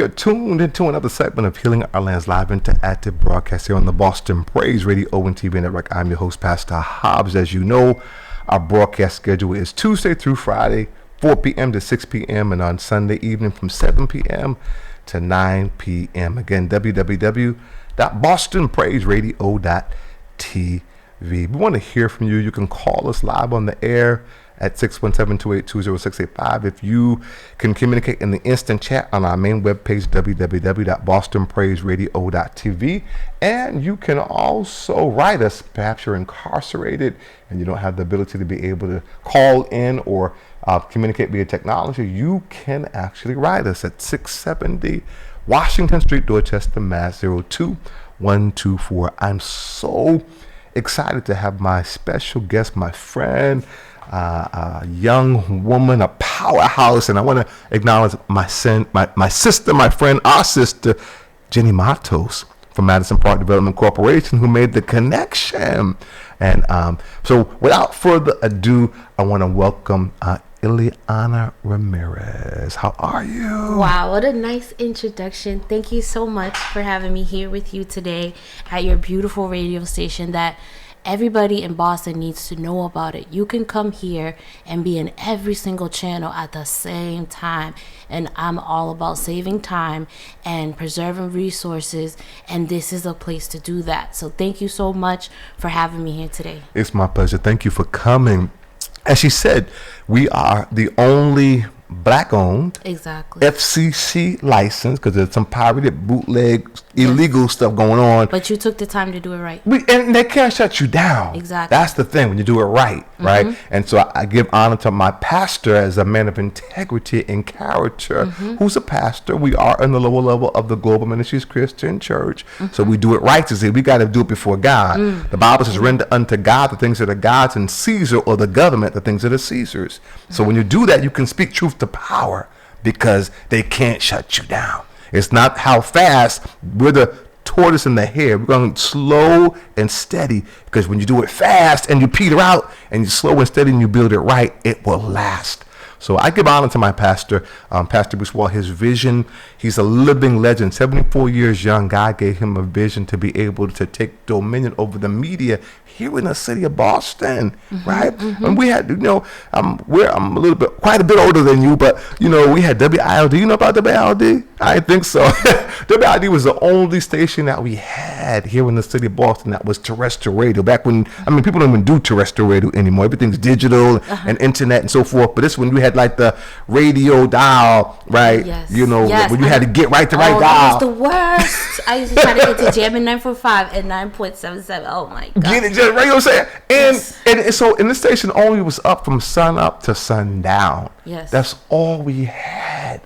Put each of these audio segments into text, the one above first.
You're tuned into another segment of Healing Our Land's live interactive broadcast here on the Boston Praise Radio and TV Network. I'm your host, Pastor Hobbs. As you know, our broadcast schedule is Tuesday through Friday, 4 p.m. to 6 p.m. and on Sunday evening from 7 p.m. to 9 p.m. Again, www.bostonpraiseradio.tv. We want to hear from you. You can call us live on the air at 617-282-0685. If you can communicate in the instant chat on our main webpage, www.bostonpraiseradio.tv. And you can also write us. Perhaps you're incarcerated and you don't have the ability to be able to call in or communicate via technology. You can actually write us at 670 Washington Street, Dorchester, Mass. 02124. I'm so excited to have my special guest, my friend, a young woman, a powerhouse, and I want to acknowledge my sister, my friend, our sister, Jenny Matos from Madison Park Development Corporation, who made the connection. And so without further ado, I want to welcome Iliana Ramirez. How are you? Wow, what a nice introduction. Thank you so much for having me here with you today at your beautiful radio station that everybody in Boston needs to know about it. You can come here and be in every single channel at the same time. And I'm all about saving time and preserving resources. And this is a place to do that. So thank you so much for having me here today. It's my pleasure. Thank you for coming. As she said, we are the only black-owned, exactly, FCC license, because there's some pirated, bootleg, illegal stuff going on. But you took the time to do it right. And they can't shut you down. Exactly. That's the thing when you do it right, right? And so I give honor to my pastor as a man of integrity and character, who's a pastor. We are in the lower level of the Global Ministries Christian Church, so we do it righteously. We got to do it before God. The Bible says, render unto God the things that are God's, and Caesar, or the government, the things that are Caesar's. So when you do that, you can speak truth to power, because they can't shut you down. It's not how fast. We're the tortoise and the hare. We're going slow and steady, because when you do it fast and you peter out, and you're slow and steady and you build it right, it will last. So I give honor to my pastor, Pastor Bruce Wall. His vision, he's a living legend, 74 years young. God gave him a vision to be able to take dominion over the media here in the city of Boston, right? And we had, I'm a little bit, quite a bit older than you, but, we had WILD. You know about WILD? I think so. WILD was the only station that we had here in the city of Boston that was terrestrial radio. Back when, people don't even do terrestrial radio anymore. Everything's digital and internet and so forth. But this one, we had like the radio dial, right? Yes. When you had to get right to right dial. That was the worst. I used to try to get to jamming 945 and 9.77. Oh my God. Get it, just radio saying. And so in this station only was up from sun up to sundown. Yes. That's all we had.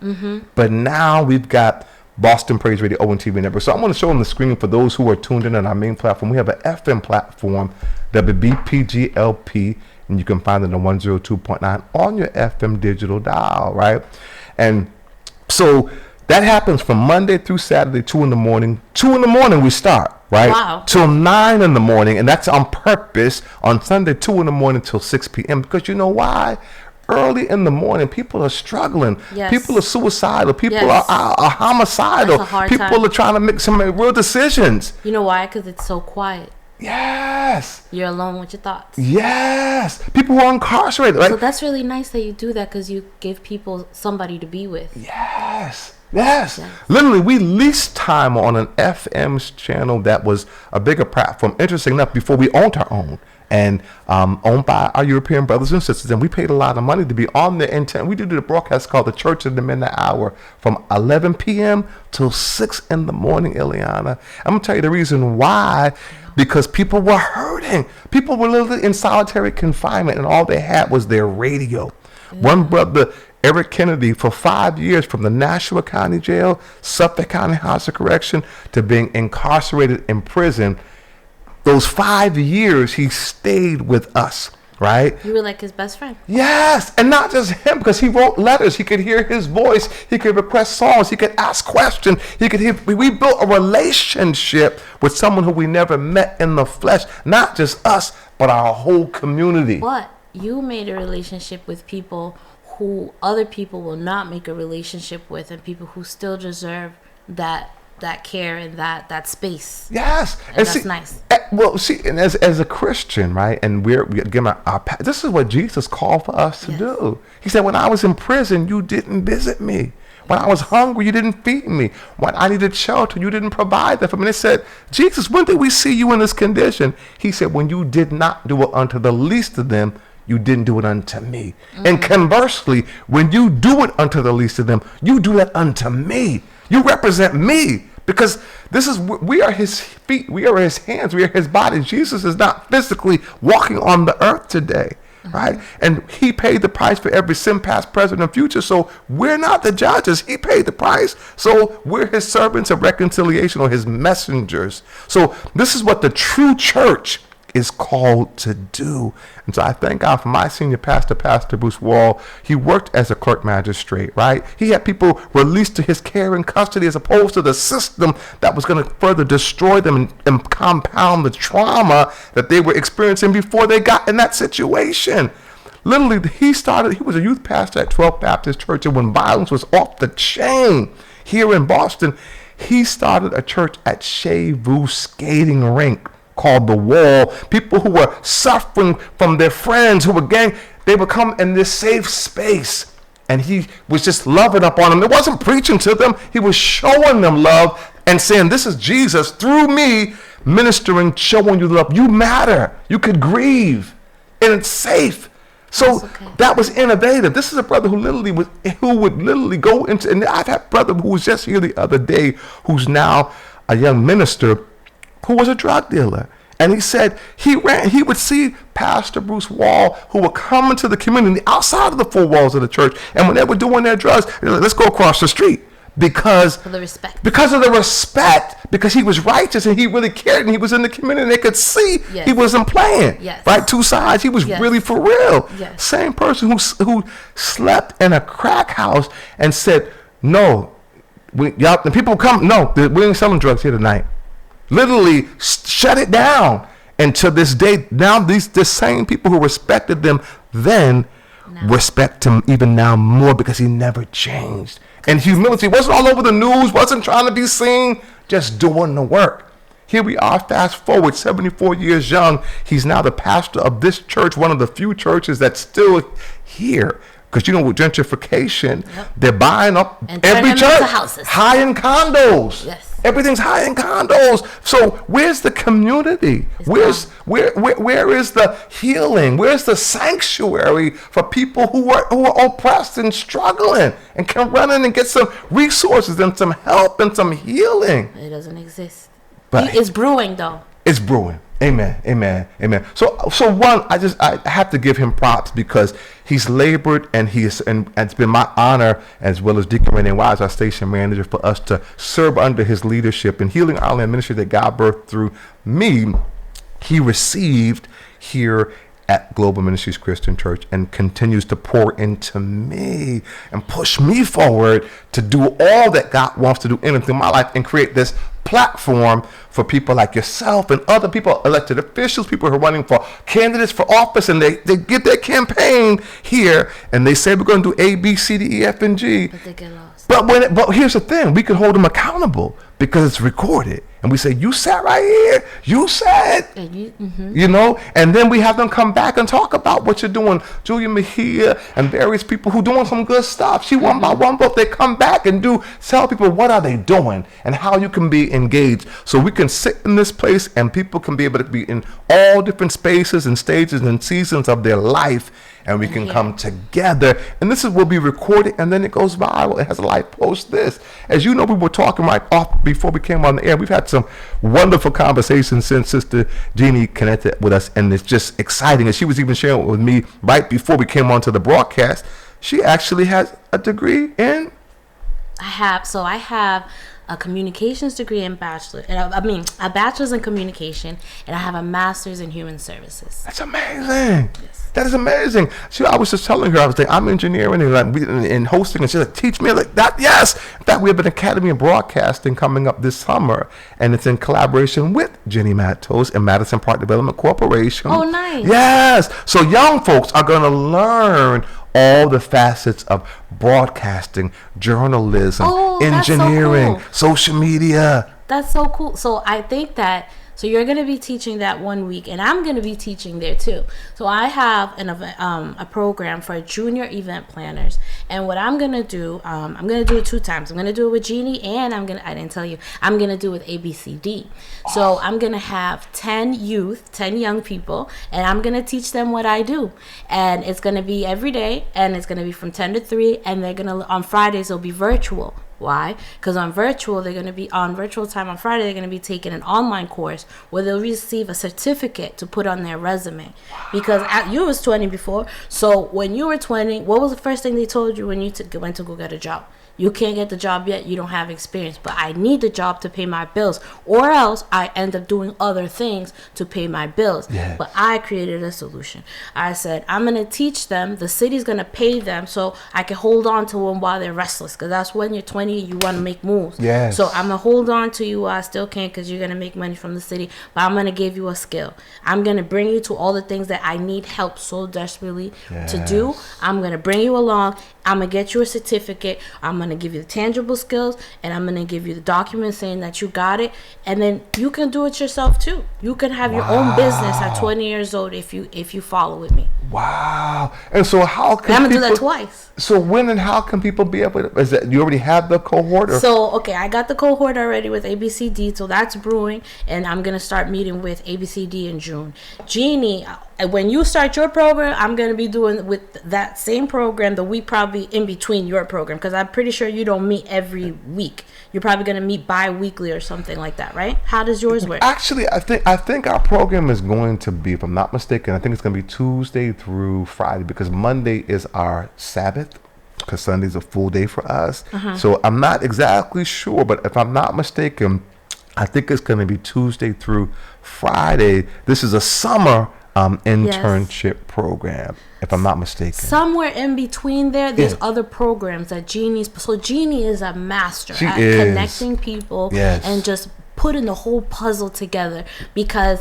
But now we've got Boston Praise Radio and TV Network. So I'm going to show on the screen for those who are tuned in on our main platform. We have an FM platform, WBPGLP, and you can find it on 102.9 on your FM digital dial, right? And so that happens from Monday through Saturday, 2 in the morning. 2 in the morning we start, right? Wow. Till 9 in the morning, and that's on purpose. On Sunday, 2 in the morning till 6 p.m. Because you know why? Early in the morning, people are struggling. Yes. People are suicidal. People are homicidal. That's a hard People time. are trying to make some real decisions. You know why? Because it's so quiet. Yes. You're alone with your thoughts. Yes. People who are incarcerated. Right? So that's really nice that you do that, because you give people somebody to be with. Yes. Literally, we leased time on an FM channel that was a bigger platform, interesting enough, before we owned our own. And owned by our European brothers and sisters, and we paid a lot of money to be on the intent. We did a broadcast called The Church of the Midnight Hour from 11 p.m. till 6 in the morning, Iliana. I'm going to tell you the reason why. Because people were hurting. People were literally in solitary confinement, and all they had was their radio. One brother, Eric Kennedy, for 5 years, from the Nashua County Jail, Suffolk County House of Correction, to being incarcerated in prison. Those 5 years, he stayed with us, right? You were like his best friend. Yes, and not just him, because he wrote letters. He could hear his voice. He could request songs. He could ask questions. He could hear. We built a relationship with someone who we never met in the flesh. Not just us, but our whole community. But you made a relationship with people who other people will not make a relationship with, and people who still deserve that care and that space. Yes, and that's nice. Well, see, and as a Christian, right, and we're given this is what Jesus called for us to do. He said, when I was in prison, you didn't visit me. When I was hungry, you didn't feed me. When I needed shelter, you didn't provide that for me. They said, Jesus, when did we see you in this condition? He said, when you did not do it unto the least of them, you didn't do it unto me. And conversely, when you do it unto the least of them, you do it unto me. You represent me, because we are his feet, we are his hands, we are his body. Jesus is not physically walking on the earth today, right? And he paid the price for every sin, past, present, and future. So we're not the judges. He paid the price. So we're his servants of reconciliation, or his messengers. So this is what the true church is called to do. And so I thank God for my senior pastor, Pastor Bruce Wall. He worked as a clerk magistrate, right? He had people released to his care and custody, as opposed to the system that was going to further destroy them and compound the trauma that they were experiencing before they got in that situation. Literally, he was a youth pastor at 12th Baptist Church, and when violence was off the chain here in Boston, he started a church at Shea Vu skating rink called The Wall. People who were suffering from their friends, who were they would come in this safe space, and he was just loving up on them. It wasn't preaching to them. He was showing them love and saying, this is Jesus through me, ministering, showing you love. You matter. You could grieve, and it's safe. So that was innovative. This is a brother who would literally go into, and I've had a brother who was just here the other day, who's now a young minister, who was a drug dealer. And he said he would see Pastor Bruce Wall, who would come into the community outside of the four walls of the church. And when they were doing their drugs, like, let's go across the street. Because of the respect, because he was righteous and he really cared, and he was in the community, and they could see he wasn't playing. Right, two sides. He was really for real. Same person who slept in a crack house and said, no, the people come, no, we ain't selling drugs here tonight. Literally shut it down. And to this day, now the same people who respected them then respect him even now more, because he never changed. And humility wasn't all over the news, wasn't trying to be seen, just doing the work. Here we are, fast forward, 74 years young. He's now the pastor of this church, one of the few churches that's still here. Because, with gentrification, they're buying up and every church, high-end condos. Everything's high-end condos. So where's the community? Where is the healing? Where's the sanctuary for people who are oppressed and struggling, and can run in and get some resources and some help and some healing? It doesn't exist. But it's brewing, though. It's brewing. Amen. Amen. Amen. So one, I have to give him props, because he's labored, and it's been my honor, as well as Deacon Renee Wise, our station manager, for us to serve under his leadership in Healing Island Ministry that God birthed through me. He received here at Global Ministries Christian Church, and continues to pour into me and push me forward to do all that God wants to do in and through my life, and create this platform for people like yourself and other people, elected officials, people who are running for candidates for office, and they get their campaign here, and they say we're going to do A, B, C, D, E, F, and G. But they get lost. But here's the thing: we can hold them accountable, because it's recorded. And we say, you sat right here. You said, and then we have them come back and talk about what you're doing. Julia Mejia and various people who doing some good stuff. She one by one vote. They come back and tell people what are they doing and how you can be engaged. So we can sit in this place, and people can be able to be in all different spaces and stages and seasons of their life. And we can come together, and this will be recorded, and then it goes viral. It has a live post. This, as you know, we were talking right off before we came on the air. We've had some wonderful conversations since Sister Jeannie connected with us, and it's just exciting. And she was even sharing with me right before we came onto the broadcast. She actually has a degree in. I have a communications degree and a bachelor's in communication, and I have a master's in human services. That's amazing. Yes. That is amazing. See, I was just telling her, I was like, I'm engineering and hosting, and she's like, teach me like that. Yes. In fact, we have an Academy of Broadcasting coming up this summer, and it's in collaboration with Jenny Matos and Madison Park Development Corporation. Oh, nice. Yes. So young folks are going to learn all the facets of broadcasting, journalism, engineering, social media. That's so cool. So I think that, so you're going to be teaching that 1 week, and I'm going to be teaching there too. So I have a program for junior event planners, and what I'm going to do, I'm going to do it 2 times. I'm going to do it with Jeannie, and I didn't tell you, I'm going to do it with ABCD. So I'm going to have 10 young people, and I'm going to teach them what I do. And it's going to be every day, and it's going to be from 10 to 3, and they're going to, on Fridays, it'll be virtual. Why? Because on virtual time on Friday, they're going to be taking an online course where they'll receive a certificate to put on their resume. Because you was 20 before, so when you were 20, what was the first thing they told you when you went to go get a job? You can't get the job yet, you don't have experience, but I need the job to pay my bills, or else I end up doing other things to pay my bills. Yes. But I created a solution. I said, I'm going to teach them, the city's going to pay them so I can hold on to them while they're restless, because that's when you're 20, you want to make moves. Yes. So I'm going to hold on to you while I still can, because you're going to make money from the city, but I'm going to give you a skill. I'm going to bring you to all the things that I need help so desperately to do. I'm going to bring you along. I'm going to get you a certificate. I'm going to give you the tangible skills, and I'm going to give you the document saying that you got it, and then you can do it yourself too. You can have your own business at 20 years old if you follow with me. Wow. And so how can I'm going to do that twice. So when and how can people be able to, is that, you already have the cohort? Or? So, okay, I got the cohort already with ABCD, so that's brewing, and I'm going to start meeting with ABCD in June. Jeannie, when you start your program, I'm going to be doing with that same program the week probably in between your program, because I'm pretty sure you don't meet every week. You're probably going to meet bi-weekly or something like that, right? How does yours work? Actually, I think our program is going to be, if I'm not mistaken, I think it's going to be Tuesday through Friday, because Monday is our Sabbath, because Sunday's a full day for us. So I'm not exactly sure, but if I'm not mistaken, I think it's going to be Tuesday through Friday. This is a summer internship program, if I'm not mistaken. Somewhere in between there's other programs that so Jeannie is a master at connecting people and just putting the whole puzzle together, because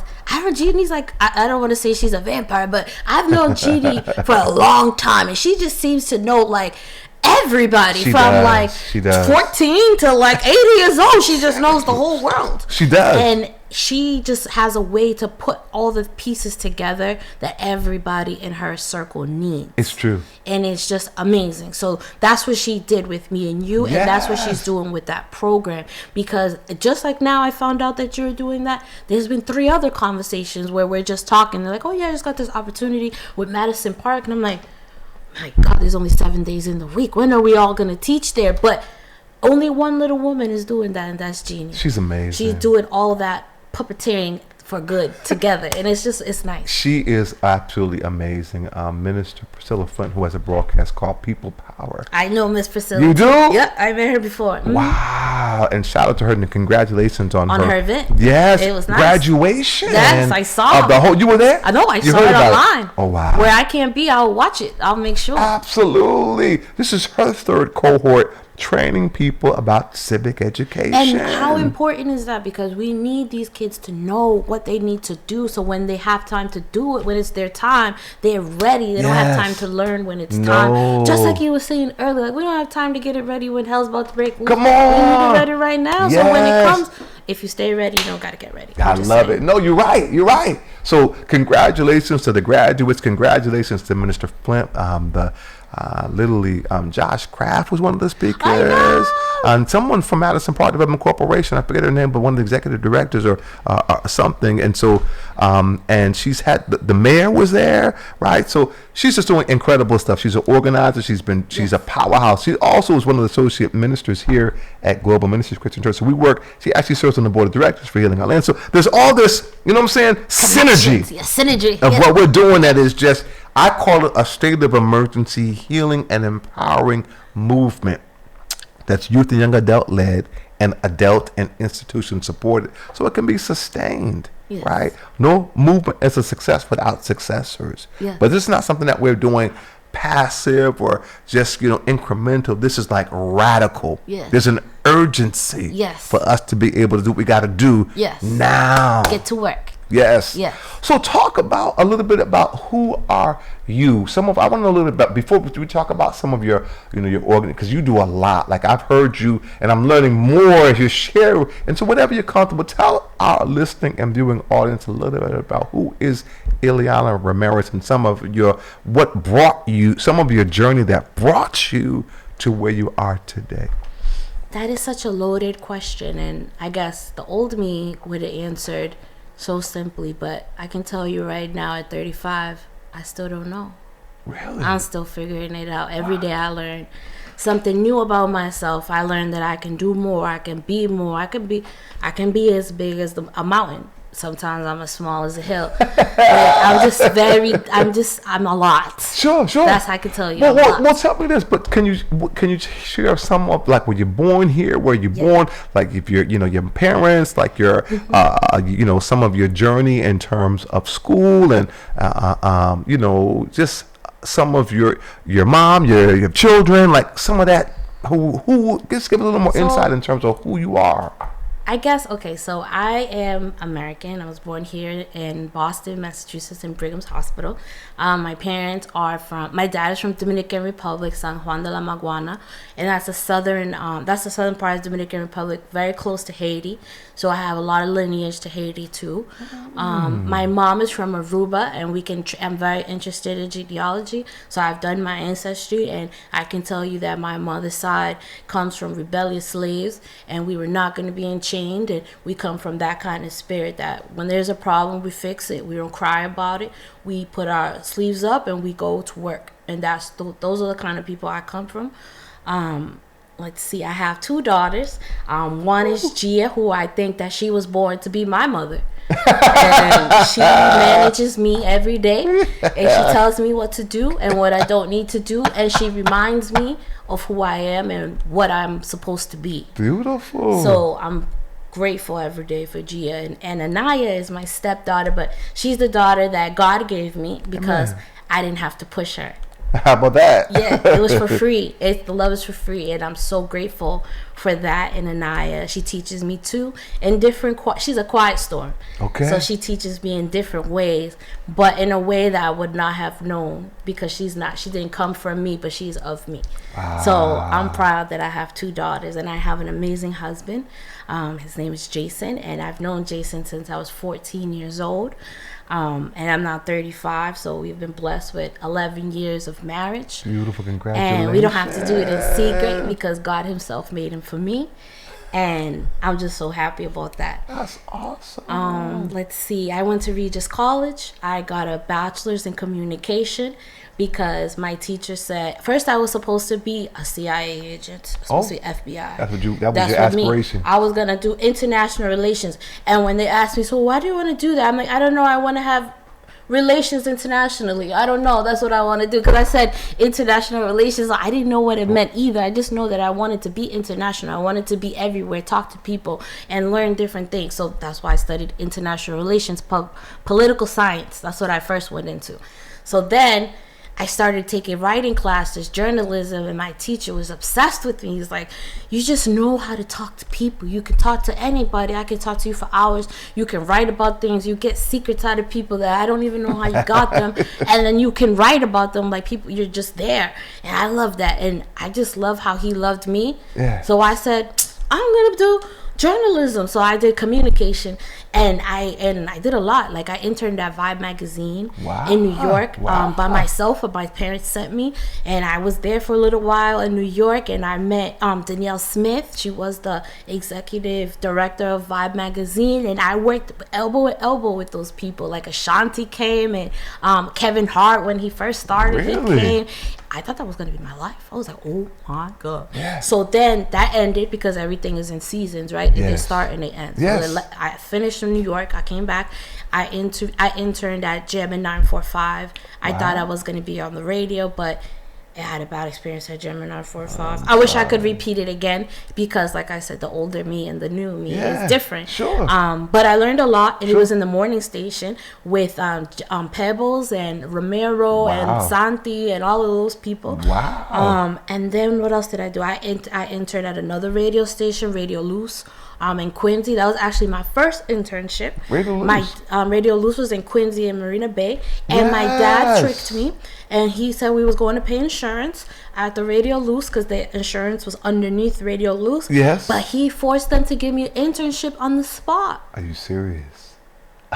Jeannie's like, I don't want to say she's a vampire, but I've known Jeannie for a long time, and she just seems to know like everybody from 14 to like 80 years old. She just knows the whole world. She does. And she just has a way to put all the pieces together that everybody in her circle needs. It's true. And it's just amazing. So that's what she did with me and you, and that's what she's doing with that program. Because just like now I found out that you're doing that, there's been 3 other conversations where we're just talking. They're like, oh yeah, I just got this opportunity with Madison Park. And I'm like, my God, there's only 7 days in the week. When are we all going to teach there? But only one little woman is doing that, and that's Jeannie. She's amazing. She's doing all that puppeteering for good together, and it's nice. She is absolutely amazing. Minister Priscilla Flint, who has a broadcast called People Power. I know Miss Priscilla. You do? Yep, I met her before. Wow. And shout out to her and congratulations on her event. Yes. It was nice. Graduation. Yes, I saw. Of the whole, you were there? I know, I saw it online. Oh, wow. Where I can't be, I'll watch it. I'll make sure. Absolutely. This is her 3rd cohort, training people about civic education. And how important is that? Because we need these kids to know what they need to do, so when they have time to do it, when it's their time, they're ready. They don't have time to learn when it's time. Just like you were saying earlier, like, we don't have time to get it ready when hell's about to break. Come on. We need it ready right now. So when it comes, if you stay ready, you don't got to get ready. I love it. No, you're right. So congratulations to the graduates. Congratulations to Minister Flint. Literally, Josh Kraft was one of the speakers, and someone from Madison Park Development Corporation, I forget her name, but one of the executive directors or something. And so, and she's had the mayor was there, right? So she's just doing incredible stuff. She's an organizer. She's a powerhouse. She also is one of the associate ministers here at Global Ministries Christian Church. So she actually serves on the board of directors for Healing Our Land. So there's all this, you know what I'm saying? Synergy of what we're doing that is just, I call it a state of emergency healing and empowering movement that's youth and young adult led and adult and institution supported, so it can be sustained. Right? No movement is a success without successors. But this is not something that we're doing passive or just incremental. This is like radical. There's an urgency for us to be able to do what we got to do now. Get to work. Yes. Yes. So talk about a little bit about who are you. I want to know a little bit about, before we talk about some of your, your organ, because you do a lot. Like I've heard you, and I'm learning more as you share. And so whatever you're comfortable, tell our listening and viewing audience a little bit about who is Iliana Ramirez and some of your journey that brought you to where you are today. That is such a loaded question, and I guess the old me would have answered so simply, but I can tell you right now at 35, I still don't know. Really? I'm still figuring it out. Every day I learn something new about myself. I learned that I can do more, I can be more, I can be as big as a mountain. Sometimes I'm as small as a hill. But I'm a lot. Sure. That's I can tell you. Well, tell me this. But can you share some of, like, were you born here? Were you born, like, if your your parents, like your some of your journey in terms of school and just some of your mom, your children, like some of that. Who just give a little more insight in terms of who you are. I guess, okay, so I am American. I was born here in Boston, Massachusetts, in Brigham's Hospital. My dad is from Dominican Republic, San Juan de la Maguana, and that's the southern part of the Dominican Republic, very close to Haiti. So I have a lot of lineage to Haiti too. My mom is from Aruba, and I'm very interested in genealogy. So I've done my ancestry, and I can tell you that my mother's side comes from rebellious slaves, and we were not going to be enchained. And we come from that kind of spirit that when there's a problem, we fix it. We don't cry about it. We put our sleeves up and we go to work. And those are the kind of people I come from. Let's see, I have 2 daughters. One is Gia, who I think that she was born to be my mother. And she manages me every day, and she tells me what to do and what I don't need to do, and she reminds me of who I am and what I'm supposed to be. Beautiful. So I'm grateful every day for Gia. And Anaya is my stepdaughter, but she's the daughter that God gave me because I didn't have to push her. How about that? Yeah, it was for free. The love is for free, and I'm so grateful for that. And Anaya, she teaches me too in different. She's a quiet storm. Okay. So she teaches me in different ways, but in a way that I would not have known because she didn't come from me, but she's of me. So I'm proud that I have 2 daughters, and I have an amazing husband. His name is Jason, and I've known Jason since I was 14 years old. And I'm now 35, so we've been blessed with 11 years of marriage. Beautiful, congratulations. And we don't have to do it in secret because God himself made him for me. And I'm just so happy about that. That's awesome. Let's see. I went to Regis College. I got a bachelor's in communication because my teacher said, first I was supposed to be a CIA agent, supposed to be FBI. That was your aspiration. I was going to do international relations. And when they asked me, so why do you want to do that? I'm like, I don't know. I want to have relations internationally. I don't know. That's what I want to do. Because I said international relations. I didn't know what it meant either. I just know that I wanted to be international. I wanted to be everywhere, talk to people, and learn different things. So that's why I studied international relations, political science. That's what I first went into. So then I started taking writing classes, journalism, and my teacher was obsessed with me. He's like, you just know how to talk to people. You can talk to anybody. I can talk to you for hours. You can write about things. You get secrets out of people that I don't even know how you got them. And then you can write about them like people, you're just there. And I love that. And I just love how he loved me. Yeah. So I said, I'm going to do journalism. So I did communication, and I did a lot. Like I interned at Vibe magazine in New York by myself, my parents sent me, and I was there for a little while in New York, and I met Danielle Smith. She was the executive director of Vibe magazine, and I worked elbow to elbow with those people. Like Ashanti came, and Kevin Hart when he first started, he came. I thought that was going to be my life. I was like, oh my God. Yeah. So then that ended because everything is in seasons, right? Yes. They start and they end. Yes. So I finished in New York. I came back. I interned at German 945. I thought I was going to be on the radio, but I had a bad experience at German 945. I wish I could repeat it again because, like I said, the older me and the new me is different. Sure. But I learned a lot, and it was in the morning station with Pebbles and Romero and Santi and all of those people. Wow. And then what else did I do? I interned at another radio station, Radio Luz. in Quincy. That was actually my first internship. Radio Loose. My Radio Loose was in Quincy and Marina Bay. And my dad tricked me. And he said we was going to pay insurance at the Radio Loose because the insurance was underneath Radio Loose. Yes. But he forced them to give me an internship on the spot. Are you serious?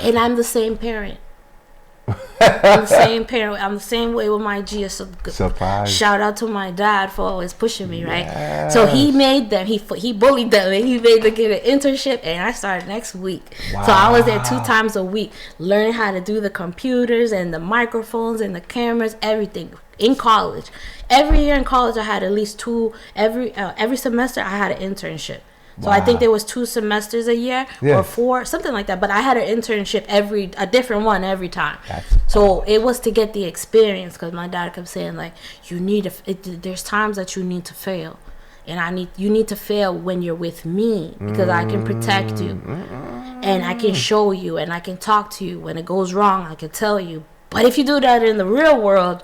And I'm the same parent. I'm the same parent. I'm the same way with my G. So Surprise. Shout out to my dad for always pushing me, right? Yes. So he made them. He bullied them, and he made them get an internship. And I started next week. Wow. So I was there 2 times a week, learning how to do the computers and the microphones and the cameras, everything in college. Every year in college, I had at least 2. Every semester, I had an internship. So I think there was 2 semesters a year or 4, something like that. But I had an internship a different one every time. So it was to get the experience because my dad kept saying like, there's times that you need to fail. And you need to fail when you're with me because I can protect you and I can show you and I can talk to you. When it goes wrong, I can tell you. But if you do that in the real world,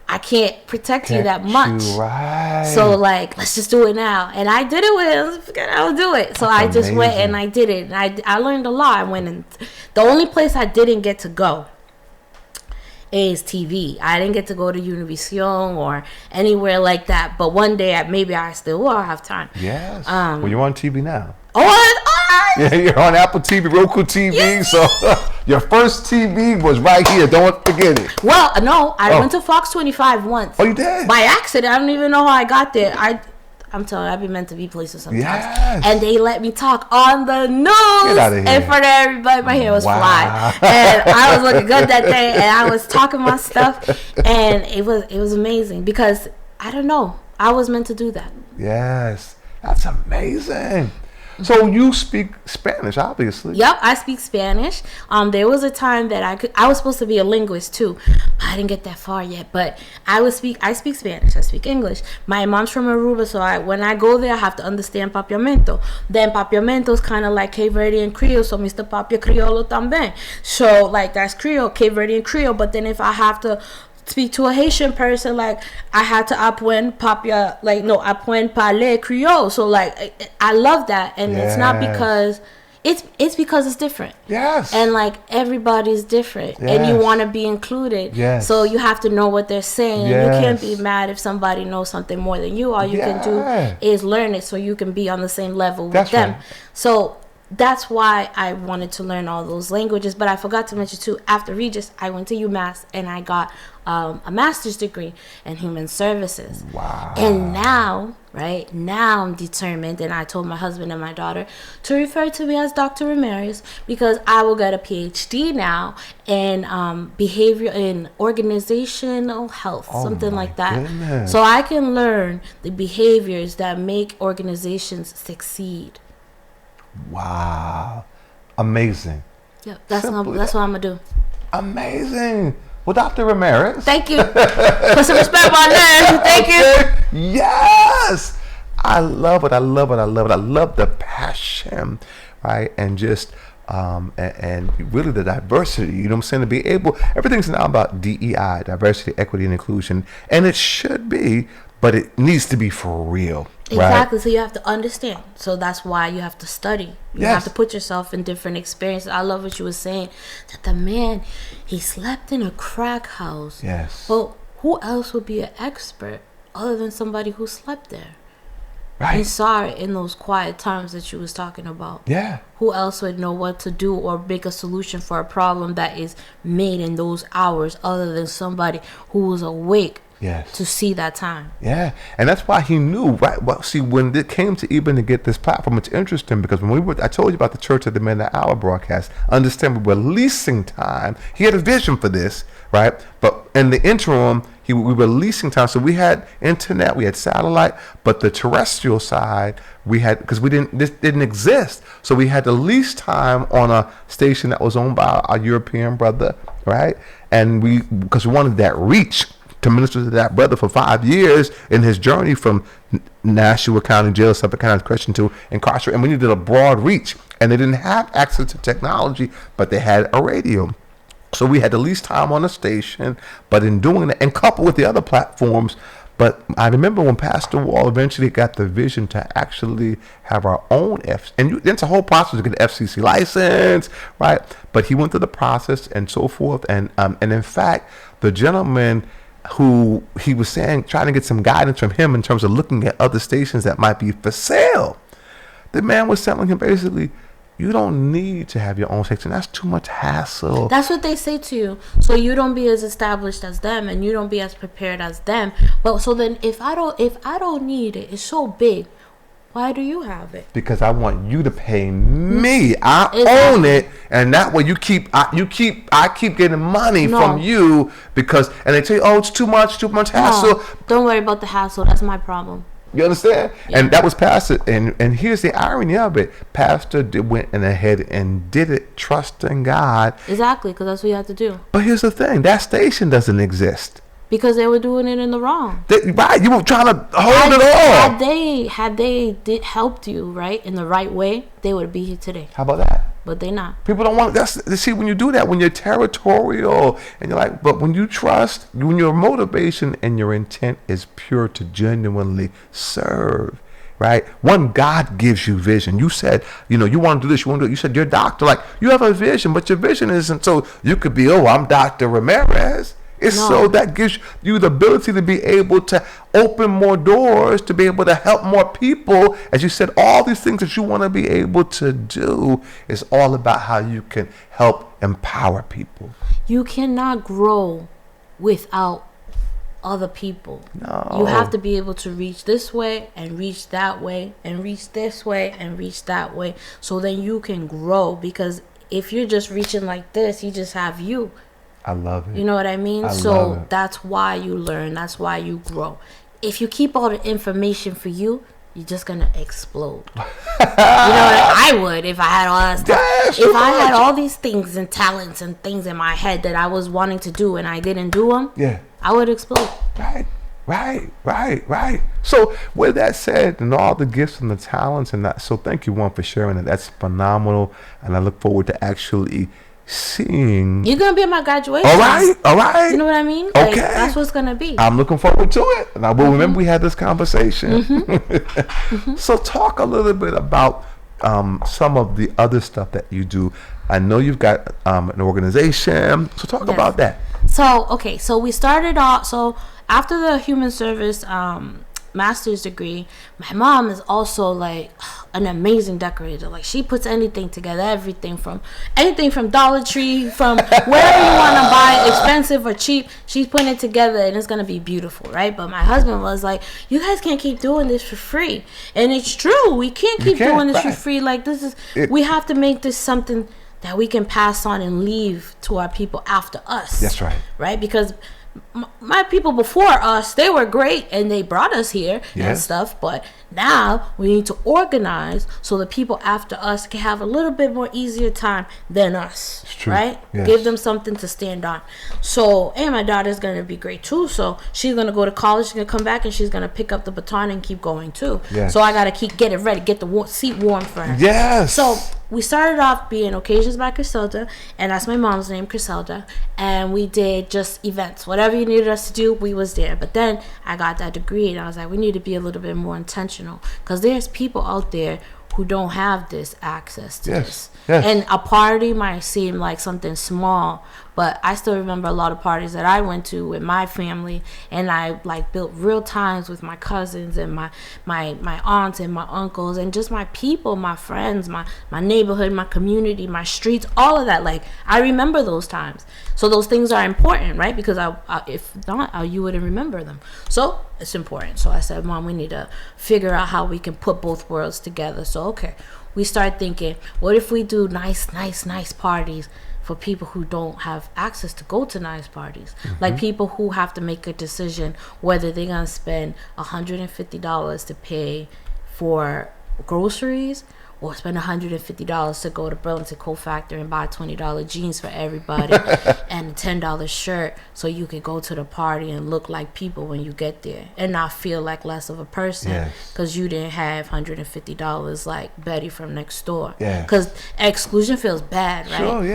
I can't protect you that much. Right. So like, let's just do it now. And I did it with him. Forget how to do it. So I just went and I did it. And I learned a lot. I went and the only place I didn't get to go is TV. I didn't get to go to Univision or anywhere like that. But one day, maybe I still will have time. Yes. Well, you're on TV now. Yeah, you're on Apple TV, Roku TV. Yes. So your first TV was right here. Don't forget it. Well, no, I went to Fox 25 once. Oh, you did? By accident. I don't even know how I got there. I'm telling you, I've been meant to be places sometimes. Yes. And they let me talk on the news in front of everybody. My hair was fly. And I was looking good that day. And I was talking my stuff. And it was amazing because, I don't know, I was meant to do that. Yes. That's amazing. So you speak Spanish, obviously. Yep, I speak Spanish. There was a time that I was supposed to be a linguist too. I didn't get that far yet, but I speak Spanish, I speak English. My mom's from Aruba, so when I go there, I have to understand Papiamento. Then Papiamento is kind of like Cape Verdean Creole, so Mr. Papia Criollo también. So like that's Creole, Cape Verdean Creole, but then if I have to speak to a Haitian person, like I had to apprendre parler Creole. So like I love that, and it's not because it's because it's different. Yes. And like everybody's different, and you want to be included. Yes. So you have to know what they're saying. Yes. And you can't be mad if somebody knows something more than you. All you can do is learn it, so you can be on the same level with them. Right. So that's why I wanted to learn all those languages. But I forgot to mention too, after Regis, I went to UMass and I got a master's degree in human services. Wow. And now I'm determined, and I told my husband and my daughter to refer to me as Dr. Ramirez because I will get a PhD now in behavior in organizational health, something like that. Goodness. So I can learn the behaviors that make organizations succeed. Wow. Amazing. Yep, that's what I'm gonna do. Amazing. Well, Dr. Ramirez. Thank you. Put some respect on there. Thank you. Yes. I love it. I love the passion, right? And just and really the diversity, you know what I'm saying? To be able, everything's now about DEI, diversity, equity, and inclusion. And it should be, but it needs to be for real. Exactly. Right? So you have to understand. So that's why you have to study. You have to put yourself in different experiences. I love what you were saying, that the man, he slept in a crack house. Yes. Well, who else would be an expert other than somebody who slept there? Right. And saw it in those quiet times that you was talking about. Yeah. Who else would know what to do or make a solution for a problem that is made in those hours other than somebody who was awake? Yes. To see that time. Yeah. And that's why he knew, right? Well, see, when it came to even to get this platform, it's interesting because when I told you about the Church of the Men That Hour broadcast, understand we're releasing time. He had a vision for this, right? But in the interim, we were releasing time. So we had internet, we had satellite, but the terrestrial side, we had, because this didn't exist. So we had to lease time on a station that was owned by our European brother, right? And because we wanted that reach to minister to that brother for 5 years in his journey from Nashua County Jail, Suffolk County Correction to incarcerate. And we needed a broad reach. And they didn't have access to technology, but they had a radio. So we had to lease time on the station. But in doing that, and coupled with the other platforms, But I remember when Pastor Wall eventually got the vision to actually have our own it's a whole process to get the FCC license, right? But he went through the process and so forth. And in fact, the gentleman who he was saying, trying to get some guidance from him in terms of looking at other stations that might be for sale, the man was telling him basically, you don't need to have your own station. That's too much hassle. That's what they say to you. So you don't be as established as them, and you don't be as prepared as them. But so then, if I don't need it, it's so big. Why do you have it? Because I want you to pay me. I own it, and that way I keep getting money from you because, and they tell you, oh, it's too much hassle. No, don't worry about the hassle. That's my problem. You understand? Yeah. And that was Pastor. And here's the irony of it. Pastor went ahead and did it, trusting God. Exactly, because that's what you have to do. But here's the thing. That station doesn't exist. Because they were doing it in the wrong. Right. You were trying to hold it all. Had they helped you, right, in the right way, they would be here today. How about that? But they not. People don't want see when you do that, when you're territorial and you're like, but when you trust, when your motivation and your intent is pure to genuinely serve, right? When God gives you vision, you said, you want to do this, you want to do it. You said you're a doctor, like you have a vision, but your vision isn't so you could be, I'm Dr. Ramirez. It's so that gives you the ability to be able to open more doors, to be able to help more people. As you said, all these things that you want to be able to do is all about how you can help empower people. You cannot grow without other people. No. You have to be able to reach this way and reach that way and reach this way and reach that way. So then you can grow, because if you're just reaching like this, you just have you. I love it. You know what I mean? So that's why you learn. That's why you grow. If you keep all the information for you, you're just going to explode. You know what? I would if I had all that stuff. Yes, if I had all these things and talents and things in my head that I was wanting to do and I didn't do them, I would explode. Right. So with that said, and all the gifts and the talents and that, so thank you, Juan, for sharing it. That's phenomenal. And I look forward to actually seeing. You're gonna be at my graduation. All right. You know what I mean? Okay. Like, that's what's gonna be. I'm looking forward to it, and I will remember we had this conversation. So talk a little bit about some of the other stuff that you do. I know you've got an organization, so talk about that. So we started off. So after the human service master's degree, my mom is also like an amazing decorator. Like, she puts anything together, anything from Dollar Tree, from wherever you want to buy, expensive or cheap, she's putting it together and it's gonna be beautiful, right? But my husband was like, you guys can't keep doing this for free. And it's true, we can't keep doing this for free. Like, we have to make this something that we can pass on and leave to our people after us. That's right? Because my people before us, they were great and they brought us here and stuff, but now we need to organize so the people after us can have a little bit more easier time than us. It's true. Right? Yes. Give them something to stand on. So, and my daughter's gonna be great too, so she's gonna go to college, she's gonna come back and she's gonna pick up the baton and keep going too. So I gotta get it ready, get the seat warm for her. So we started off being Occasions by Criselda, and that's my mom's name, Criselda, and we did just events. Whatever you needed us to do, we was there. But then I got that degree and I was like, we need to be a little bit more intentional, because there's people out there who don't have this access to this. And a party might seem like something small, but I still remember a lot of parties that I went to with my family, and I like built real times with my cousins and my aunts and my uncles and just my people, my friends, my neighborhood, my community, my streets, all of that. Like, I remember those times. So those things are important, right? Because if not, you wouldn't remember them. So it's important. So I said, Mom, we need to figure out how we can put both worlds together. So, okay, we start thinking, what if we do nice parties for people who don't have access to go to nice parties? Like, people who have to make a decision whether they're going to spend $150 to pay for groceries or spend $150 to go to Burlington Coat Factory and buy $20 jeans for everybody and a $10 shirt so you could go to the party and look like people when you get there and not feel like less of a person because you didn't have $150 like Betty from next door. Because exclusion feels bad, right?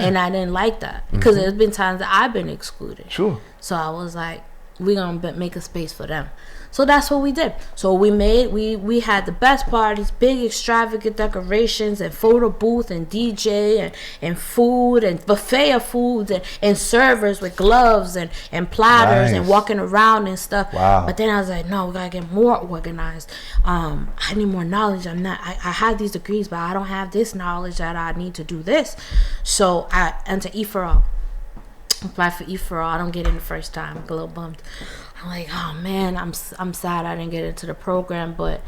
And I didn't like that because there's been times that I've been excluded. So I was like, we're gonna make a space for them. So that's what we did. So we had the best parties, big extravagant decorations and photo booth and DJ and food and buffet of foods and servers with gloves and platters and walking around and stuff. Wow. But then I was like, no, we gotta get more organized. I need more knowledge. I had these degrees, but I don't have this knowledge that I need to do this. So I entered E4L. Apply for E4L. I don't get in the first time. I'm a little bummed. I'm like, oh man, I'm sad I didn't get into the program, but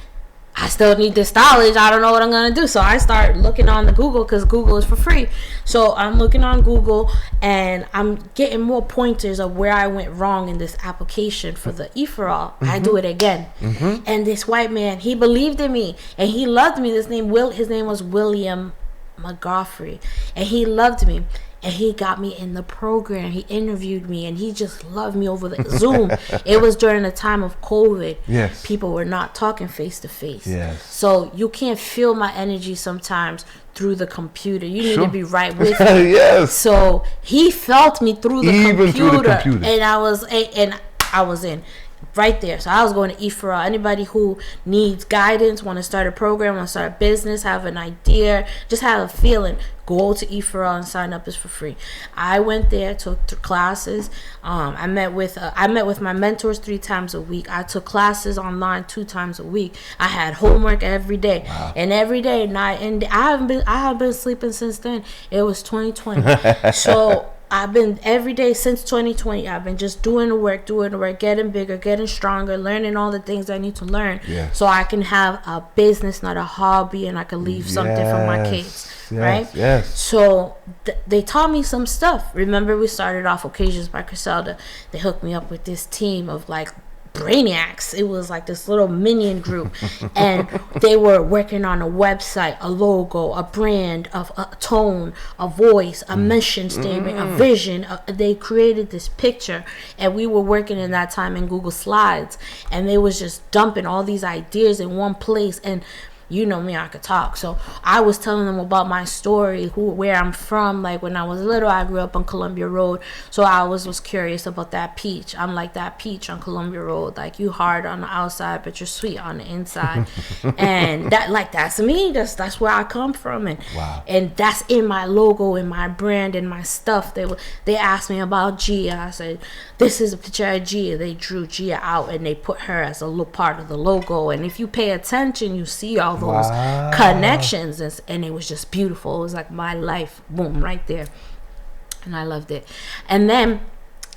I still need this knowledge. I don't know what I'm gonna do. So I start looking on the Google, because Google is for free. So I'm looking on Google and I'm getting more pointers of where I went wrong in this application for the E4L. I do it again. And this white man, he believed in me and he loved me. His name was William McGoffrey, and he loved me. And he got me in the program. He interviewed me, and he just loved me over the Zoom. It was during the time of COVID. Yes. People were not talking face to face. Yes. So you can't feel my energy sometimes through the computer. You need to be right with me. Yes. So he felt me through the Even computer. through the computer. And I was in right there. So I was going to E4L. Anybody who needs guidance, want to start a program, want to start a business, have an idea, just have a feeling, go to E4L and sign up. Is for free. I went there, took classes. I met with my mentors 3 times a week. I took classes online 2 times a week. I had homework every day. Wow. And every day, night and day. I haven't been sleeping since then. It was 2020. So I've been every day since 2020. I've been just doing the work, getting bigger, getting stronger, learning all the things I need to learn, so I can have a business, not a hobby, and I can leave something for my kids, right? Yes. So they taught me some stuff. Remember, we started off Occasions by Griselda. They hooked me up with this team of like brainiacs. It was like this little minion group, and they were working on a website, a logo, a brand, a tone, a voice, a mission statement, a vision. They created this picture, and we were working in that time in Google Slides, and they was just dumping all these ideas in one place. And you know me, I could talk. So I was telling them about my story, where I'm from. Like when I was little, I grew up on Columbia Road. So I was curious about that peach. I'm like that peach on Columbia Road. Like you hard on the outside, but you're sweet on the inside. And that's me. That's where I come from. And that's in my logo, in my brand, in my stuff. They asked me about Gia. I said, this is a picture of Gia. They drew Gia out and they put her as a little part of the logo. And if you pay attention, you see all those connections, and it was just beautiful. It was like my life, boom, right there. And I loved it. And then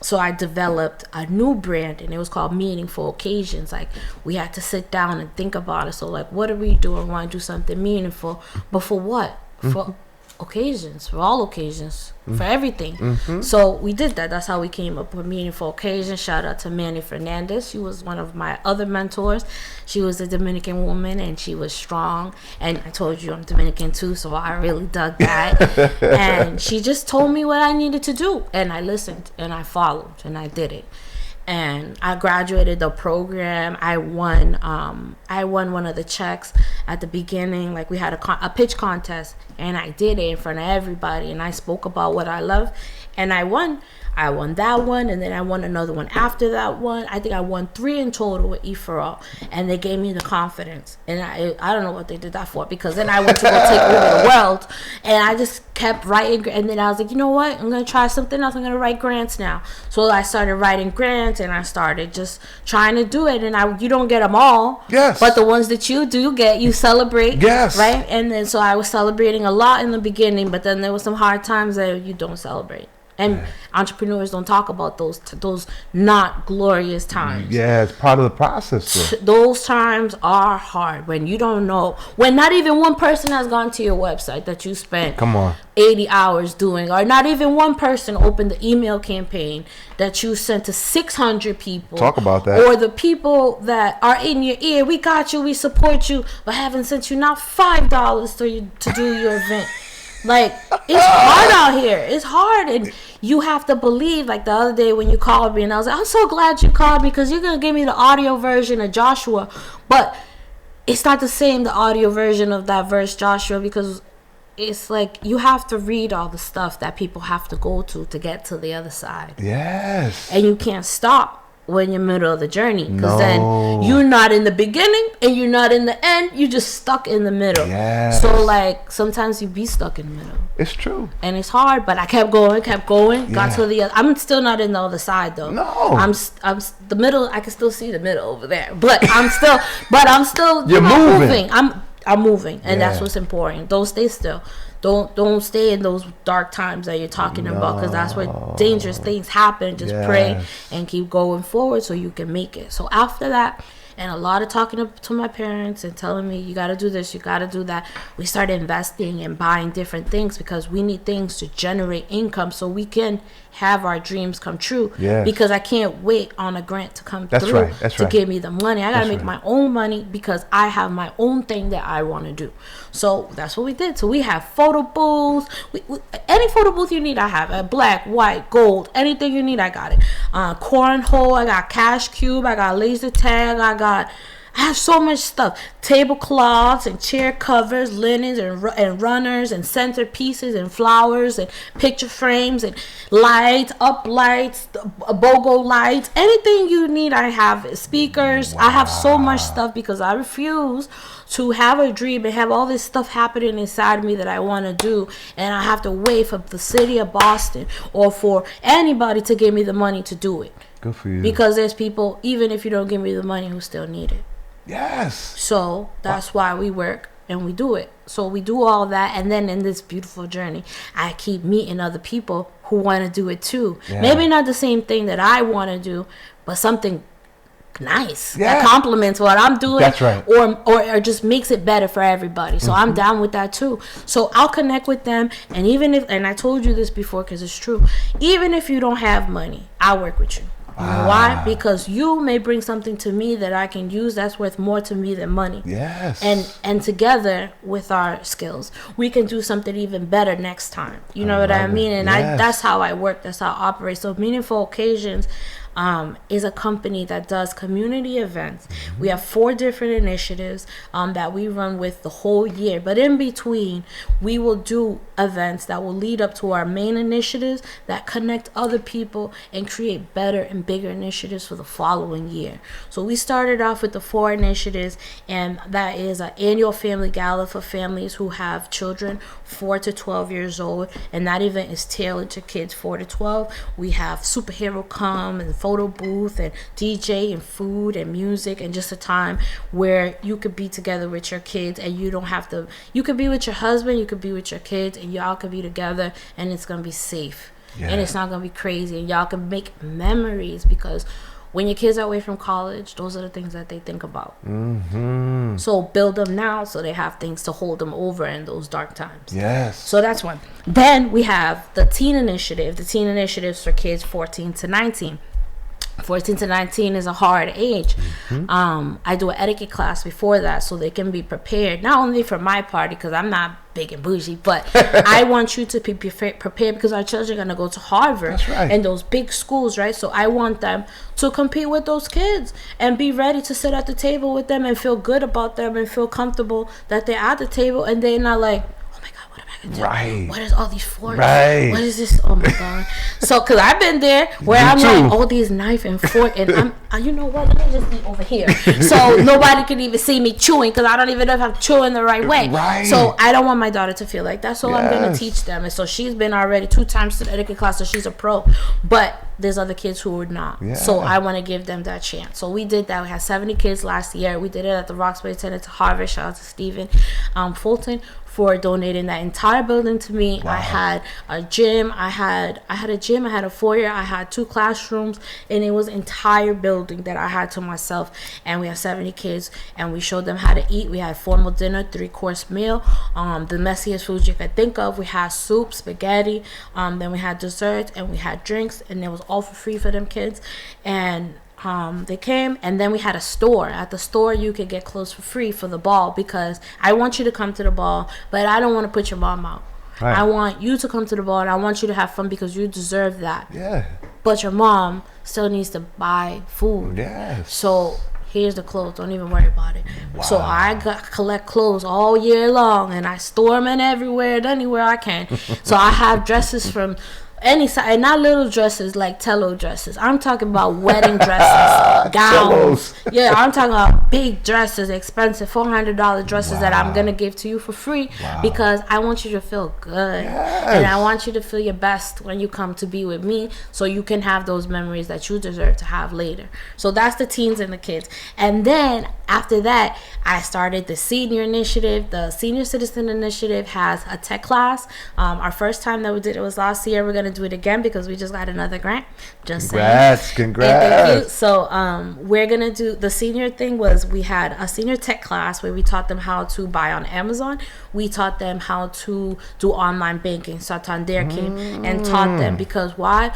so I developed a new brand, and it was called Meaningful Occasions. Like we had to sit down and think about it. So like, what are we doing? We want to do something meaningful, but for what? For occasions, for all occasions, for everything. So we did that. That's how we came up with Meaningful Occasions. Shout out to Manny Fernandez. She was one of my other mentors. She was a Dominican woman, and she was strong. And I told you I'm Dominican too, so I really dug that. And she just told me what I needed to do, and I listened and I followed and I did it. And I graduated the program. I won one of the checks at the beginning. Like we had a pitch contest, and I did it in front of everybody, and I spoke about what I love, and I won that one, and then I won another one after that one. I think I won 3 in total with E4L, and they gave me the confidence. And I don't know what they did that for, because then I went to go take over the world, and I just kept writing. And then I was like, you know what? I'm going to try something else. I'm going to write grants now. So I started writing grants, and I started just trying to do it. And you don't get them all. Yes. But the ones that you do get, you celebrate. Yes. Right? And then so I was celebrating a lot in the beginning, but then there were some hard times that you don't celebrate. And entrepreneurs don't talk about those not glorious times. Yeah, it's part of the process. Those times are hard when you don't know, when not even one person has gone to your website that you spent 80 hours doing, or not even one person opened the email campaign that you sent to 600 people. Talk about that. Or the people that are in your ear, we got you, we support you, but haven't sent you not $5 to do your event. Like, it's hard out here. It's hard, and you have to believe. Like the other day when you called me, and I was like, I'm so glad you called me, because you're going to give me the audio version of Joshua. But it's not the same, the audio version of that verse, Joshua, because it's like you have to read all the stuff that people have to go to get to the other side. Yes. And you can't stop. when you're middle of the journey, because then you're not in the beginning and you're not in the end. You're just stuck in the middle. Yes. So like sometimes you be stuck in the middle. It's true. And it's hard, but I kept going, got to the other. I'm still not in the other side though. No. I'm the middle. I can still see the middle over there, but I'm still You're moving. I'm moving, and that's what's important. Don't stay still. Don't stay in those dark times that you're talking about, because that's where dangerous things happen. Just pray and keep going forward so you can make it. So after that, and a lot of talking to my parents and telling me, you got to do this, you got to do that, we started investing and buying different things, because we need things to generate income so we can have our dreams come true. Because I can't wait on a grant to come through to give me the money. I got to make my own money, because I have my own thing that I want to do. So that's what we did. So we have photo booths. Any photo booth you need, I have. Black, white, gold, anything you need, I got it. Cornhole, I got cash cube, I got laser tag, I have so much stuff. Tablecloths and chair covers, linens and runners and centerpieces and flowers and picture frames and lights, up lights, BOGO lights, anything you need, I have. Speakers. I have so much stuff, because I refuse to have a dream and have all this stuff happening inside me that I want to do, and I have to wait for the city of Boston or for anybody to give me the money to do it. Good for you. Because there's people, even if you don't give me the money, who still need it. Yes. So that's why we work and we do it. So we do all that, and then in this beautiful journey, I keep meeting other people who want to do it too. Maybe not the same thing that I want to do, but something nice that complements what I'm doing. That's right. Or just makes it better for everybody. So I'm down with that too. So I'll connect with them, and even if, and I told you this before because it's true, even if you don't have money, I'll work with you. You know why? Because you may bring something to me that I can use that's worth more to me than money. Yes. And together with our skills, we can do something even better next time. You know what I mean? And that's how I work. That's how I operate. So Meaningful Occasions is a company that does community events. We have 4 different initiatives that we run with the whole year. But in between, we will do events that will lead up to our main initiatives that connect other people and create better and bigger initiatives for the following year. So we started off with the 4 initiatives, and that is an annual family gala for families who have children 4 to 12 years old, and that event is tailored to kids 4 to 12. We have superhero come and photo booth and DJ and food and music, and just a time where you could be together with your kids, and you don't have to, you could be with your husband, you could be with your kids, and y'all could be together, and it's gonna be safe. And it's not gonna be crazy, and y'all can make memories, because when your kids are away from college, those are the things that they think about. So build them now so they have things to hold them over in those dark times. Yes. So that's one. Then we have the teen initiative. The teen initiatives for kids 14 to 19. 14 to 19 is a hard age. I do an etiquette class before that so they can be prepared, not only for my party, because I'm not big and bougie, but I want you to be prepared, because our children are going to go to Harvard and those big schools, right? So I want them to compete with those kids and be ready to sit at the table with them and feel good about them and feel comfortable that they're at the table, and they're not like, what is all these forks? What is this? Oh my God. So, because I've been there where I'm like, all these knife and fork, and I'm, you know what? Let me just eat over here. So nobody can even see me chewing, because I don't even know if I'm chewing the right way. So I don't want my daughter to feel like that. So I'm going to teach them. And so she's been already 2 times to the etiquette class, so she's a pro. But there's other kids who are not. So I want to give them that chance. So we did that. We had 70 kids last year. We did it at the Roxbury Center to Harvard. Shout out to Stephen Fulton for donating that entire building to me. I had a gym, I had a foyer, I had 2 classrooms, and it was an entire building that I had to myself. And we had 70 kids, and we showed them how to eat. We had formal dinner, 3-course meal, the messiest food you could think of. We had soup, spaghetti, then we had desserts, and we had drinks, and it was all for free for them kids. And they came, and then we had a store. At the store, you could get clothes for free for the ball, because I want you to come to the ball, but I don't want to put your mom out. I want you to come to the ball, and I want you to have fun, because you deserve that. But your mom still needs to buy food. So here's the clothes. Don't even worry about it. So I collect clothes all year long, and I store them in everywhere and anywhere I can. So I have dresses from any size, and not little dresses like tello dresses. I'm talking about wedding dresses, gowns. Yeah, I'm talking about big dresses, expensive $400 dresses that I'm gonna give to you for free because I want you to feel good, and I want you to feel your best when you come to be with me, so you can have those memories that you deserve to have later. So that's the teens and the kids. And then after that, I started the senior initiative. The senior citizen initiative has a tech class. Our first time that we did it was last year. We're gonna do it again because we just got another grant. Just congrats. Thank you. So we're gonna do the senior thing. Was we had a senior tech class where we taught them how to buy on Amazon. We taught them how to do online banking. Santander came and taught them, because why?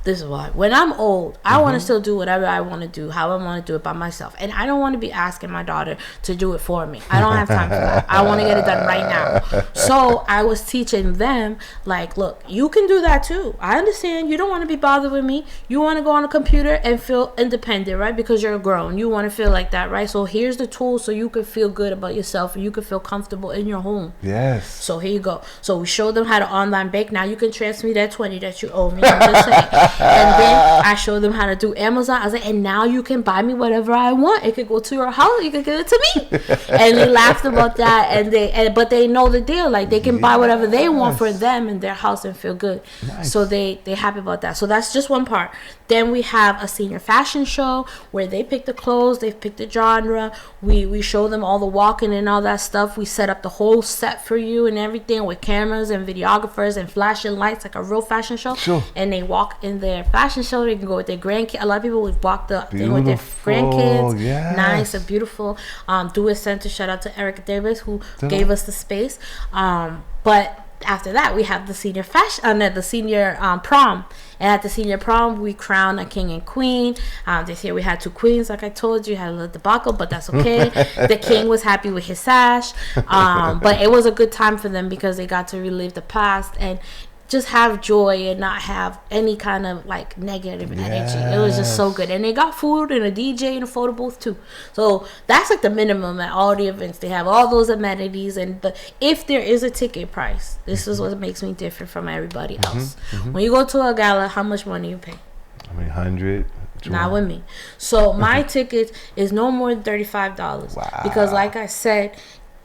This is why. When I'm old, I want to still do whatever I want to do, how I want to do it by myself. And I don't want to be asking my daughter to do it for me. I don't have time for that. I want to get it done right now. So I was teaching them, like, look, you can do that too. I understand you don't want to be bothered with me. You want to go on a computer and feel independent, right? Because you're grown. You want to feel like that, right? So here's the tools so you can feel good about yourself and you can feel comfortable in your home. Yes. So here you go. So we showed them how to online bake. Now you can transfer me that 20 that you owe me. I'm just saying. And then I showed them how to do Amazon. I was like, and now you can buy me whatever I want. It could go to your house. You could give it to me. And they laughed about that. But they know the deal. Like, they can buy whatever they want for them in their house and feel good. Nice. So they happy about that. So that's just one part. Then we have a senior fashion show where they pick the clothes, they pick the genre. We show them all the walking and all that stuff. We set up the whole set for you and everything with cameras and videographers and flashing lights, like a real fashion show. Sure. And they walk in their fashion show. They can go with their grandkids. A lot of people would walk the thing with their grandkids. Yes. Nice and beautiful. Do it center. Shout out to Eric Davis who gave us the space. But after that, we have the senior prom. And at the senior prom, we crown a king and queen. This year we had two queens, like I told you. Had a little debacle, but that's okay. The king was happy with his sash. But it was a good time for them because they got to relive the past and just have joy and not have any kind of like negative energy. It was just so good. And they got food and a DJ and a photo booth too. So that's like the minimum at all the events. They have all those amenities, and if there is a ticket price, this is what makes me different from everybody else. When you go to a gala, how much money you pay? I mean, 100. Not with me. So my ticket is no more than $35. Wow. Because like I said,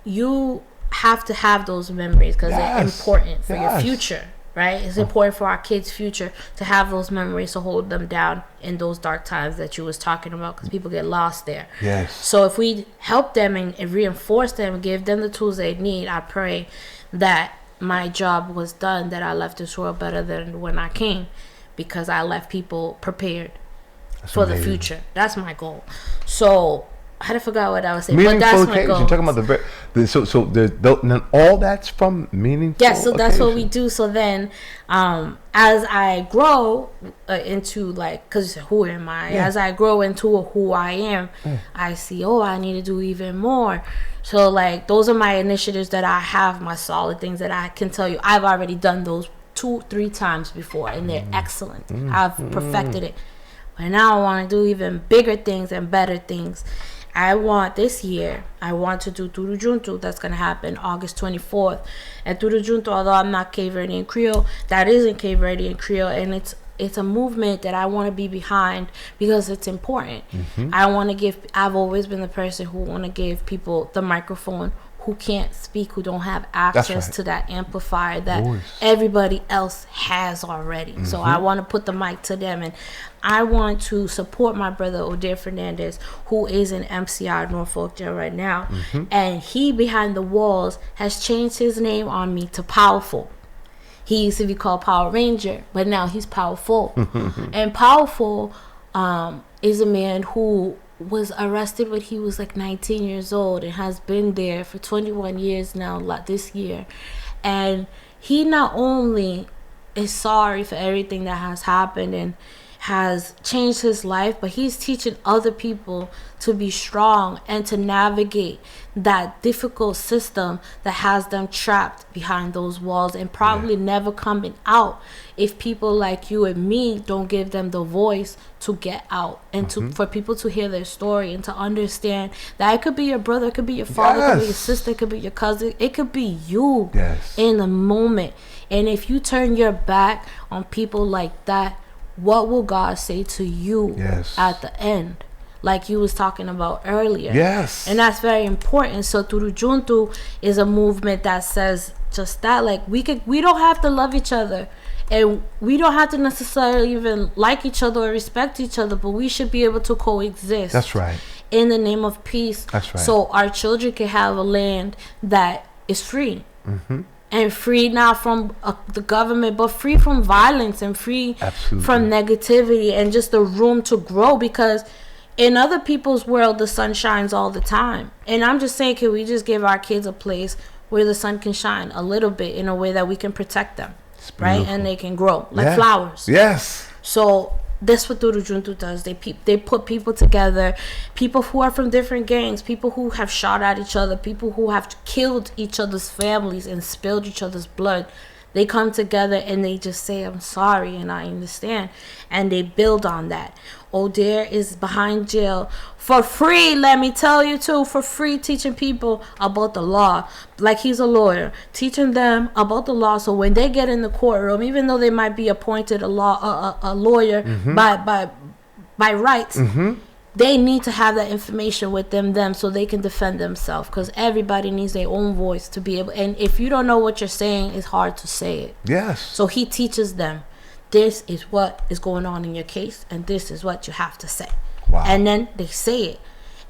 you have to have those memories because they're important for your future. Right? It's important for our kids' future to have those memories to hold them down in those dark times that you was talking about, because people get lost there. Yes. So if we help them and reinforce them, give them the tools they need, I pray that my job was done, that I left this world better than when I came, because I left people prepared for the future. That's my goal. So I forgot what I was saying, but that's my goal. You're talking about all that's from meaningful. Yes, so that's what we do. So then, as I grow into like, because who am I? Yeah. As I grow into who I am, I see, I need to do even more. So like, those are my initiatives that I have, my solid things that I can tell you. I've already done those 2-3 times before, and they're excellent. I've perfected it. But now I want to do even bigger things and better things. This year, I want to do Turu Junto. That's going to happen August 24th. And Turu Junto, although I'm not Cape Verdean Creole, that is in Cape Verdean Creole. And it's a movement that I want to be behind because it's important. I've always been the person who want to give people the microphone who can't speak, who don't have access to that amplifier that everybody else has already. So I want to put the mic to them, and I want to support my brother Odair Fernandez, who is in MCR Norfolk Jail right now, and he behind the walls has changed his name on me to Powerful. He used to be called Power Ranger, but now he's Powerful. And Powerful is a man who was arrested when he was like 19 years old and has been there for 21 years now, this year. And he not only is sorry for everything that has happened and has changed his life, but he's teaching other people to be strong and to navigate that difficult system that has them trapped behind those walls and probably never coming out if people like you and me don't give them the voice to get out and to for people to hear their story and to understand that it could be your brother, it could be your father, it could be your sister, it could be your cousin, it could be you in the moment. And if you turn your back on people like that, what will God say to you at the end? Like you was talking about earlier. Yes. And that's very important. So Turujuntu is a movement that says just that. Like we don't have to love each other. And we don't have to necessarily even like each other or respect each other, but we should be able to coexist. That's right. In the name of peace. That's right. So our children can have a land that is free. And free not from the government, but free from violence and free from negativity and just the room to grow. Because in other people's world, the sun shines all the time. And I'm just saying, can we just give our kids a place where the sun can shine a little bit in a way that we can protect them, right? And they can grow like flowers. Yes. So that's what Turujuntu does. They put people together, people who are from different gangs, people who have shot at each other, people who have killed each other's families and spilled each other's blood. They come together and they just say, I'm sorry and I understand. And they build on that. Odair is behind jail for free, let me tell you too, for free, teaching people about the law. Like he's a lawyer, teaching them about the law. So when they get in the courtroom, even though they might be appointed a lawyer by rights, they need to have that information with them so they can defend themselves, because everybody needs their own voice to be able. And if you don't know what you're saying, it's hard to say it. Yes. So he teaches them, this is what is going on in your case and this is what you have to say. And then they say it,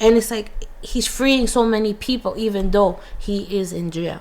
and it's like he's freeing so many people even though he is in jail.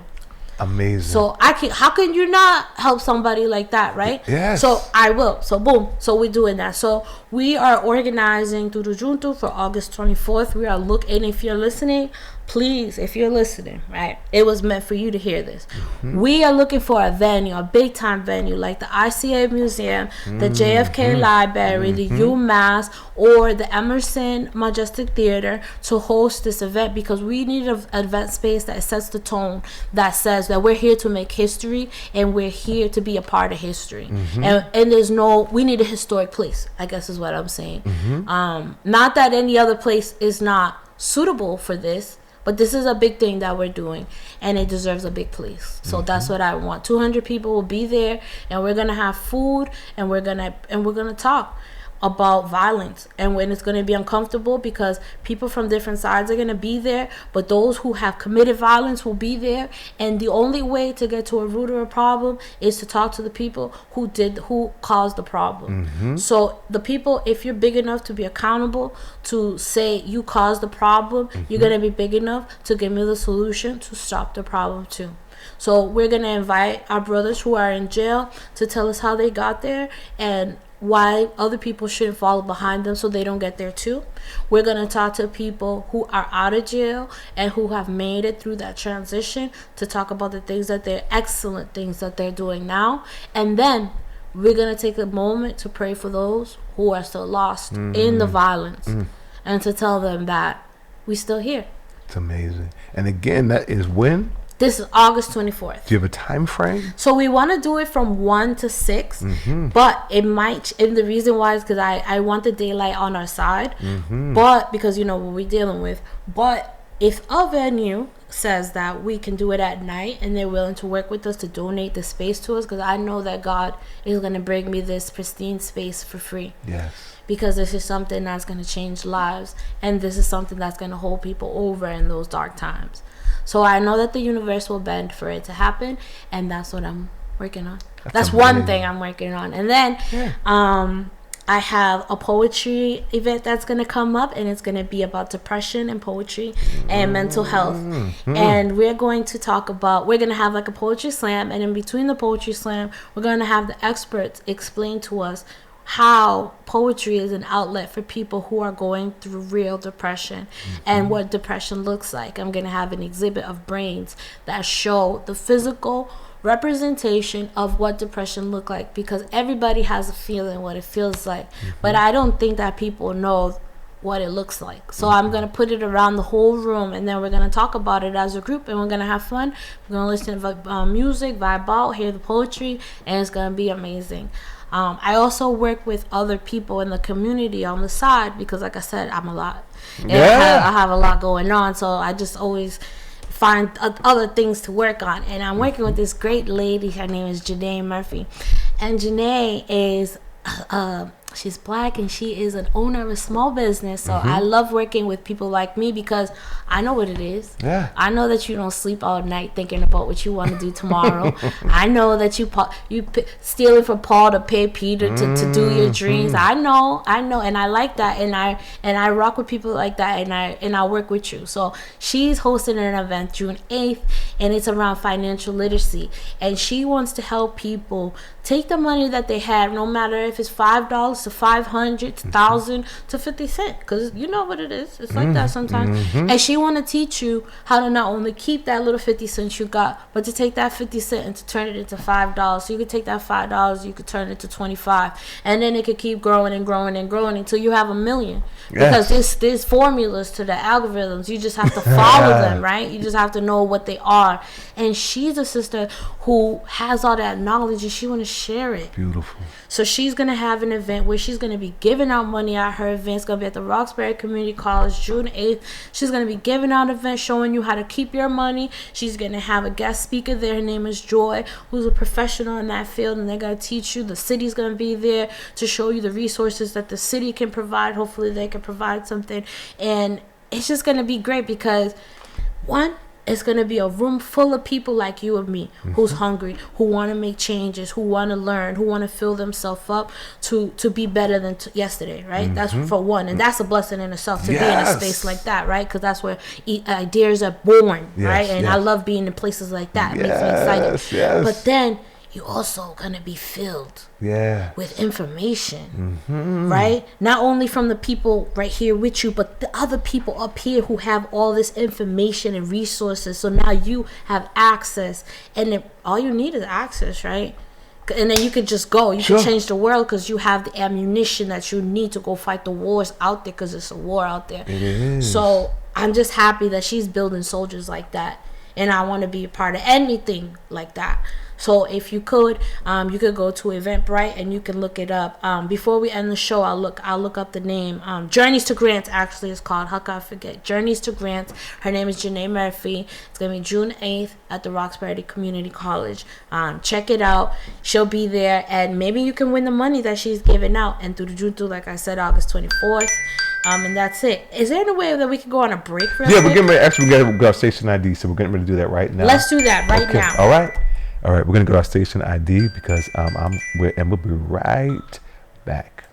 Amazing. So how can you not help somebody like that, right? Yes. So I will. So boom. So we're doing that. So we are organizing Turujuntu for August 24th. We are and if you're listening, please, if you're listening, right, it was meant for you to hear this. We are looking for a venue, a big time venue like the ICA Museum, the JFK Library, the UMass, or the Emerson Majestic Theater to host this event, because we need an event space that sets the tone, that says that we're here to make history and we're here to be a part of history. And we need a historic place, I guess is what I'm saying. Not that any other place is not suitable for this, but this is a big thing that we're doing, and it deserves a big place. So that's what I want. 200 people will be there, and we're gonna have food, and we're gonna talk about violence, and when it's going to be uncomfortable because people from different sides are going to be there, but those who have committed violence will be there, and the only way to get to a root of a problem is to talk to the people who caused the problem. So the people, if you're big enough to be accountable to say you caused the problem, you're going to be big enough to give me the solution to stop the problem too. So we're going to invite our brothers who are in jail to tell us how they got there and why other people shouldn't follow behind them so they don't get there too. We're going to talk to people who are out of jail and who have made it through that transition to talk about the things that they're excellent things that they're doing now. And then we're going to take a moment to pray for those who are still lost in the violence and to tell them that we're still here. It's amazing. And again, that is when? This is August 24th. Do you have a time frame? So we want to do it from 1 to 6, but it might, and the reason why is because I want the daylight on our side, but because you know what we're dealing with. But if a venue says that we can do it at night and they're willing to work with us to donate the space to us, because I know that God is going to bring me this pristine space for free. Yes. Because this is something that's going to change lives, and this is something that's going to hold people over in those dark times. So I know that the universe will bend for it to happen, and that's what I'm working on. That's one thing I'm working on. And then I have a poetry event that's going to come up, and it's going to be about depression and poetry and mental health. And we're going to have like a poetry slam, and in between the poetry slam, we're going to have the experts explain to us how poetry is an outlet for people who are going through real depression and what depression looks like. I'm going to have an exhibit of brains that show the physical representation of what depression look like, because everybody has a feeling what it feels like, but I don't think that people know what it looks like. So I'm going to put it around the whole room, and then we're going to talk about it as a group, and we're going to have fun. We're going to listen to music, vibe out, hear the poetry, and it's going to be amazing. I also work with other people in the community on the side, because like I said, I'm a lot. And I have a lot going on, so I just always find other things to work on. And I'm working with this great lady. Her name is Janae Murphy. And Janae is she's black, and she is an owner of a small business. So I love working with people like me, because I know what it is. Yeah. I know that you don't sleep all night thinking about what you want to do tomorrow. I know that you stealing from Paul to pay Peter to do your dreams. I know, and I like that, and I rock with people like that, and I work with you. So she's hosting an event June 8th, and it's around financial literacy, and she wants to help people take the money that they have, no matter if it's $5 to $500 to $1,000 to 50 cents, because you know what it is. It's like that sometimes. And she want to teach you how to not only keep that little 50 cents you got, but to take that 50 cents and to turn it into $5. So you could take that $5, you could turn it to 25, and then it could keep growing and growing and growing until you have $1 million. Yes. Because there's formulas to the algorithms. You just have to follow them, right? You just have to know what they are. And she's a sister who has all that knowledge, and she want to share it. Beautiful. So she's going to have an event where she's going to be giving out money at her event. It's going to be at the Roxbury Community College, June 8th. She's going to be giving out an event showing you how to keep your money. She's going to have a guest speaker there. Her name is Joy, who's a professional in that field, and they're going to teach you. The city's going to be there to show you the resources that the city can provide. Hopefully they can provide something. And it's just going to be great, because one, it's going to be a room full of people like you and me, who's hungry, who want to make changes, who want to learn, who want to fill themselves up to be better than yesterday, right? That's for one. And that's a blessing in itself, to be in a space like that, right? Because that's where ideas are born, right? And I love being in places like that. It makes me excited. But then you're also going to be filled with information, right? Not only from the people right here with you, but the other people up here who have all this information and resources. So now you have access, and then all you need is access, right? And then you could just go. You can change the world, because you have the ammunition that you need to go fight the wars out there, because it's a war out there. It is. So I'm just happy that she's building soldiers like that, and I want to be a part of anything like that. So if you could go to Eventbrite and you can look it up. Before we end the show, I'll look up the name. Journeys to Grants actually is called. How could I forget? Journeys to Grants. Her name is Janae Murphy. It's gonna be June 8th at the Roxbury Community College. Check it out. She'll be there, and maybe you can win the money that she's giving out. And through the June through, like I said, August 24th. And that's it. Is there any way that we could go on a break real quick? We're getting ready. Actually, we got to go our station ID, so we're getting ready to do that right now. Let's do that right now. All right. We're gonna go to our station ID, because we'll be right back.